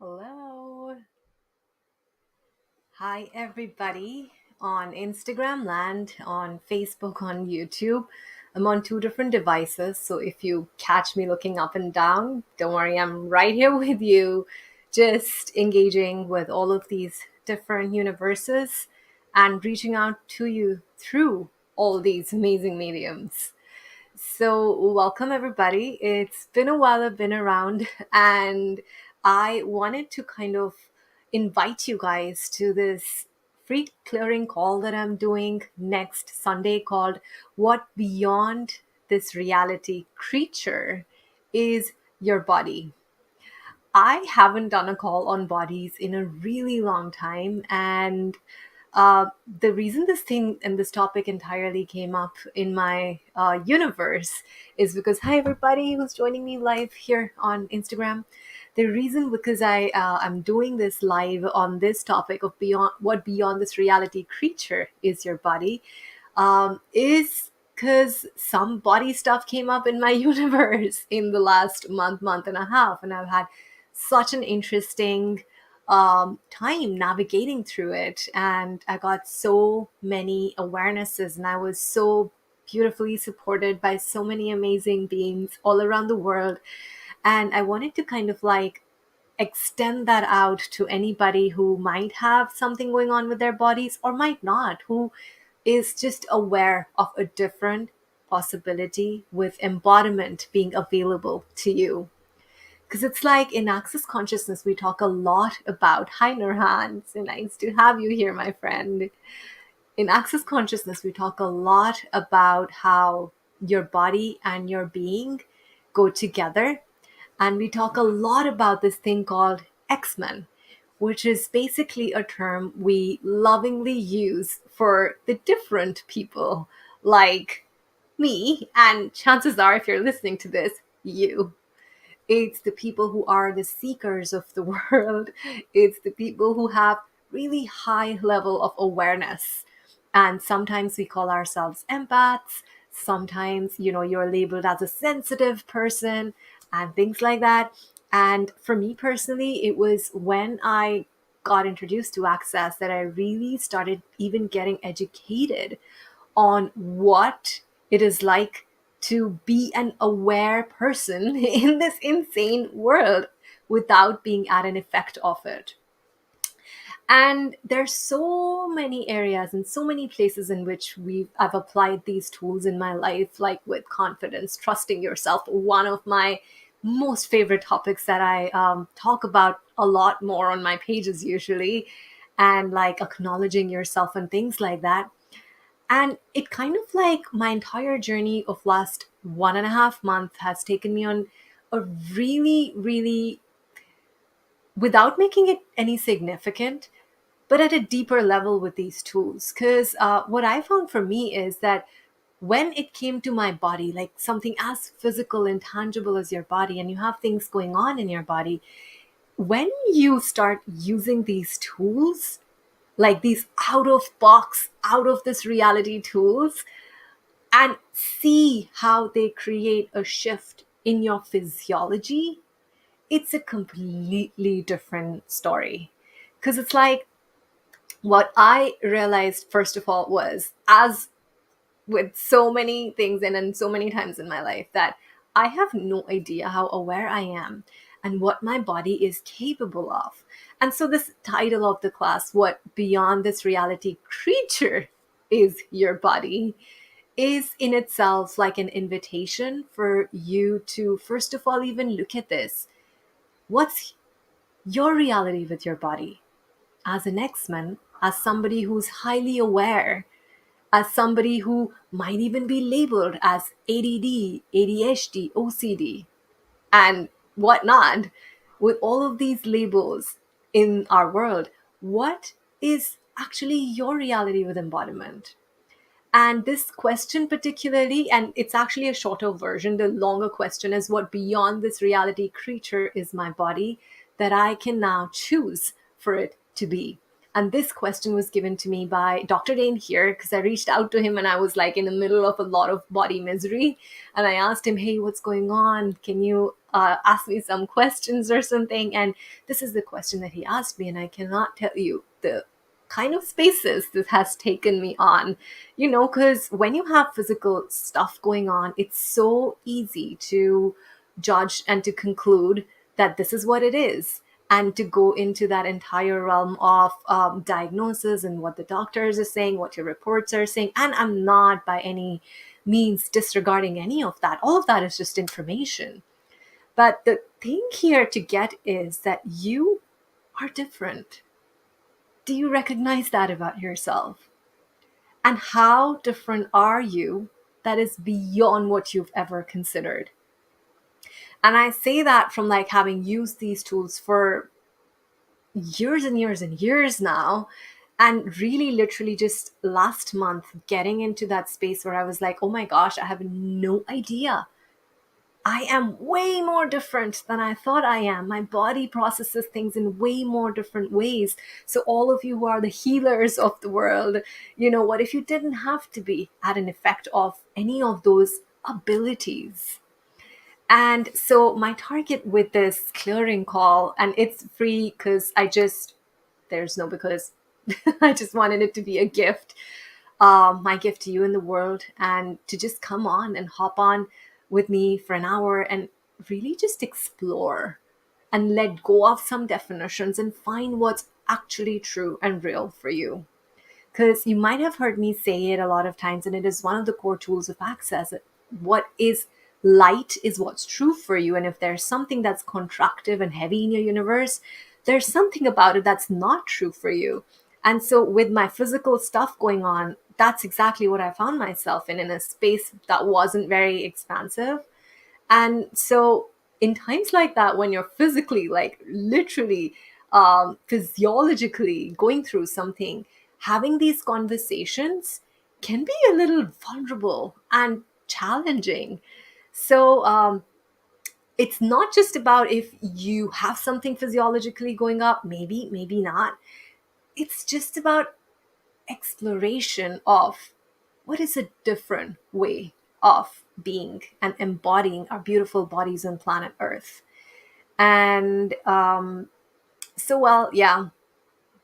Hello. Hi, everybody on Instagram land, on Facebook, on YouTube. I'm on two different devices. So if you catch me looking up and down, don't worry, I'm right here with you, just engaging with all of these different universes and reaching out to you through all these amazing mediums. So, welcome everybody. It's been a while I've been around, and I wanted to kind of invite you guys to this free clearing call that I'm doing next Sunday called What Beyond This Reality Creature is Your Body. I haven't done a call on bodies in a really long time. And the reason this thing and this topic entirely came up in my universe is because, hi, everybody who's joining me live here on Instagram. The reason because I'm doing this live on this topic of beyond what beyond this reality creature is your body is because some body stuff came up in my universe in the last month and a half, and I've had such an interesting time navigating through it. And I got so many awarenesses, and I was so beautifully supported by so many amazing beings all around the world. And I wanted to kind of like extend that out to anybody who might have something going on with their bodies or might not, who is just aware of a different possibility with embodiment being available to you. Because it's like in Access Consciousness, we talk a lot about, hi Nurhan, so nice to have you here, my friend. In Access Consciousness, we talk a lot about how your body and your being go together. And we talk a lot about this thing called XMen, which is basically a term we lovingly use for the different people like me, and chances are, if you're listening to this, you. It's the people who are the seekers of the world. It's the people who have really high level of awareness. And sometimes we call ourselves empaths. Sometimes, you're labeled as a sensitive person and things like that. And for me personally, it was when I got introduced to Access that I really started even getting educated on what it is like to be an aware person in this insane world without being at an effect of it. And there's so many areas and so many places in which I've applied these tools in my life, like with confidence, trusting yourself, one of my most favorite topics that I talk about a lot more on my pages usually, and like acknowledging yourself and things like that. And it kind of like my entire journey of last 1.5 months has taken me on a really, really, without making it any significant, but at a deeper level with these tools. Because what I found for me is that when it came to my body, like something as physical and tangible as your body, and you have things going on in your body, when you start using these tools, like these out of box, out of this reality tools, and see how they create a shift in your physiology, it's a completely different story. Because it's like what I realized, first of all, was as with so many things and so many times in my life, that I have no idea how aware I am and what my body is capable of. And so, this title of the class, What Beyond This Reality Creature is Your Body, is in itself like an invitation for you to, first of all, even look at this. What's your reality with your body? As an X-Men, as somebody who's highly aware, as somebody who might even be labeled as ADD, ADHD, OCD, and whatnot, with all of these labels in our world, what is actually your reality with embodiment? And this question, particularly, and it's actually a shorter version, the longer question is, what beyond this reality creature is my body that I can now choose for it to be? And this question was given to me by Dr. Dane here because I reached out to him and I was like in the middle of a lot of body misery. And I asked him, hey, what's going on? Can you ask me some questions or something? And this is the question that he asked me. And I cannot tell you the kind of spaces this has taken me on, because when you have physical stuff going on, it's so easy to judge and to conclude that this is what it is, and to go into that entire realm of diagnosis and what the doctors are saying, what your reports are saying. And I'm not by any means disregarding any of that. All of that is just information. But the thing here to get is that you are different. Do you recognize that about yourself? And how different are you that is beyond what you've ever considered? And I say that from like having used these tools for years and years and years now. And really, literally, just last month, getting into that space where I was like, oh my gosh, I have no idea. I am way more different than I thought I am. My body processes things in way more different ways. So, all of you who are the healers of the world, what if you didn't have to be at an effect of any of those abilities? And so my target with this clearing call, and it's free because there's no because I just wanted it to be a gift, my gift to you in the world, and to just come on and hop on with me for an hour and really just explore and let go of some definitions and find what's actually true and real for you. Because you might have heard me say it a lot of times, and it is one of the core tools of access. What is light is what's true for you. And if there's something that's contractive and heavy in your universe, there's something about it that's not true for you. And so with my physical stuff going on, that's exactly what I found myself in a space that wasn't very expansive. And so in times like that, when you're physically, like literally, physiologically going through something, having these conversations can be a little vulnerable and challenging. So it's not just about if you have something physiologically going up, maybe not. It's just about exploration of what is a different way of being and embodying our beautiful bodies on planet Earth. And well, yeah,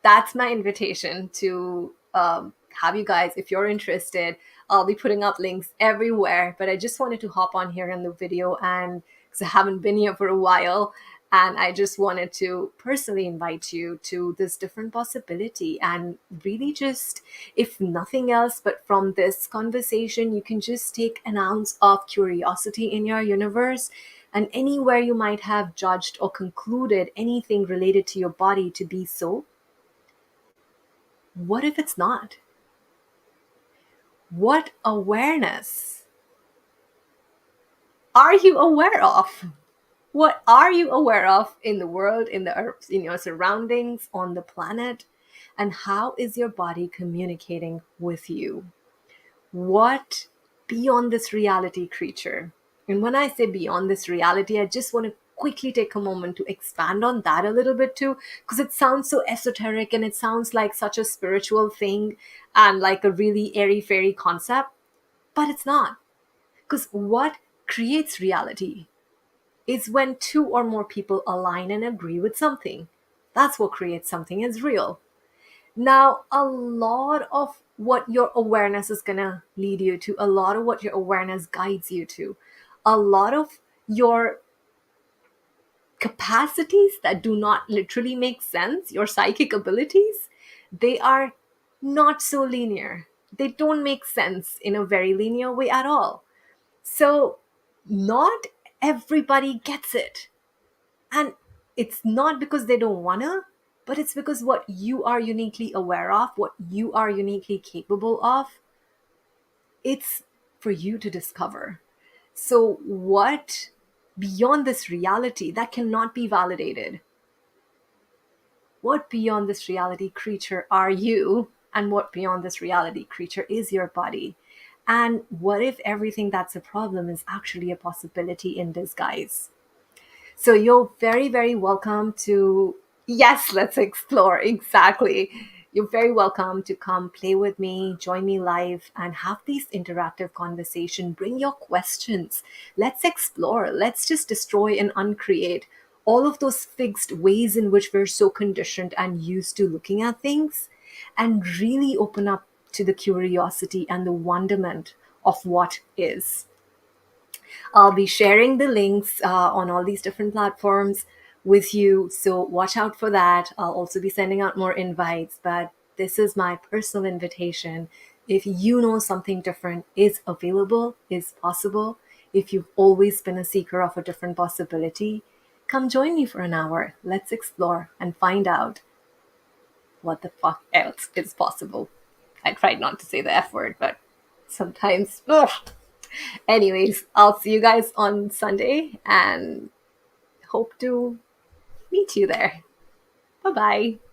that's my invitation to have you guys, if you're interested. I'll be putting up links everywhere, but I just wanted to hop on here in the video, and because I haven't been here for a while, and I just wanted to personally invite you to this different possibility. And really just, if nothing else, but from this conversation, you can just take an ounce of curiosity in your universe, and anywhere you might have judged or concluded anything related to your body to be so, what if it's not? What awareness are you aware of? What are you aware of in the world, in the earth, in your surroundings, on the planet? And how is your body communicating with you? What beyond this reality creature? And when I say beyond this reality, I just want to quickly take a moment to expand on that a little bit too, because it sounds so esoteric and it sounds like such a spiritual thing and like a really airy fairy concept, but it's not. Because what creates reality is when two or more people align and agree with something. That's what creates something as real. Now, a lot of what your awareness is going to lead you to, a lot of what your awareness guides you to, a lot of your capacities that do not literally make sense, your psychic abilities, they are not so linear. They don't make sense in a very linear way at all. So, not everybody gets it. And it's not because they don't wanna, but it's because what you are uniquely aware of, what you are uniquely capable of, it's for you to discover. So, what beyond this reality that cannot be validated? What beyond this reality creature are you? And what beyond this reality creature is your body? And what if everything that's a problem is actually a possibility in disguise? So you're very, very welcome to, yes, let's explore. Exactly. You're very welcome to come play with me, join me live, and have these interactive conversation. Bring your questions. Let's explore. Let's just destroy and uncreate all of those fixed ways in which we're so conditioned and used to looking at things, and really open up to the curiosity and the wonderment of what is. I'll be sharing the links on all these different platforms with you. So watch out for that. I'll also be sending out more invites, but this is my personal invitation. If you know something different is available, is possible, if you've always been a seeker of a different possibility, come join me for an hour. Let's explore and find out what the fuck else is possible. I tried not to say the F word, but sometimes, ugh. Anyways, I'll see you guys on Sunday and hope to meet you there. Bye bye.